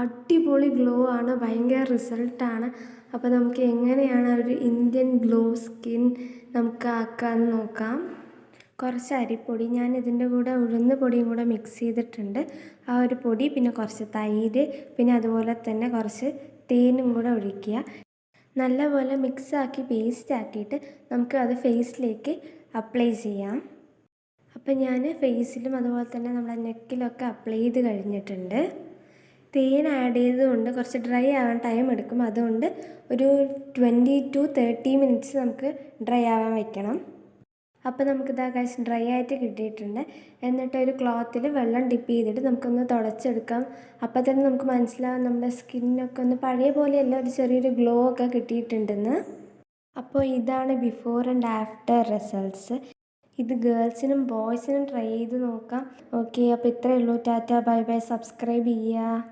അടിപൊളി ഗ്ലോ ആണ്, ഭയങ്കര റിസൾട്ടാണ്. അപ്പോൾ നമുക്ക് എങ്ങനെയാണ് ഒരു ഇന്ത്യൻ ഗ്ലോ സ്കിൻ നമുക്ക് ആക്കാമെന്ന് നോക്കാം. കുറച്ച് അരിപ്പൊടി, ഞാൻ ഇതിൻ്റെ കൂടെ ഉഴുന്ന് പൊടിയും കൂടെ മിക്സ് ചെയ്തിട്ടുണ്ട്. ആ ഒരു പൊടി, പിന്നെ കുറച്ച് തൈര്, പിന്നെ അതുപോലെ തന്നെ കുറച്ച് തേനും കൂടെ ഒഴിക്കുക. നല്ലപോലെ മിക്സാക്കി പേസ്റ്റ് ആക്കിയിട്ട് നമുക്ക് അത് ഫേസിലേക്ക് അപ്ലൈ ചെയ്യാം. അപ്പം ഞാൻ ഫേസിലും അതുപോലെ തന്നെ നമ്മുടെ നെക്കിലൊക്കെ അപ്ലൈ ചെയ്ത് കഴിഞ്ഞിട്ടുണ്ട്. തേൻ ആഡ് ചെയ്തുകൊണ്ട് കുറച്ച് ഡ്രൈ ആവാൻ ടൈം എടുക്കും. അതുകൊണ്ട് ഒരു 20 to 30 മിനിറ്റ്സ് നമുക്ക് ഡ്രൈ ആവാൻ വെക്കണം. അപ്പോൾ നമുക്കിതാ ഗൈസ് ഡ്രൈ ആയിട്ട് കിട്ടിയിട്ടുണ്ട്. എന്നിട്ട് ഒരു ക്ലോത്തിൽ വെള്ളം ഡിപ്പ് ചെയ്തിട്ട് നമുക്കൊന്ന് തുടച്ചെടുക്കാം. അപ്പോൾ തന്നെ നമുക്ക് മനസ്സിലാവും നമ്മുടെ സ്കിന്നൊക്കെ ഒന്ന് പഴയ പോലെയല്ല, ഒരു ചെറിയൊരു ഗ്ലോ ഒക്കെ കിട്ടിയിട്ടുണ്ടെന്ന്. അപ്പോൾ ഇതാണ് ബിഫോർ ആൻഡ് ആഫ്റ്റർ റിസൾട്ട്സ്. ഇത് ഗേൾസിനും ബോയ്സിനും ട്രൈ ചെയ്ത് നോക്കാം. ഓക്കെ, അപ്പോൾ ഇത്രയേ ഉള്ളൂ. Tata bye bye. സബ്സ്ക്രൈബ് ചെയ്യുക.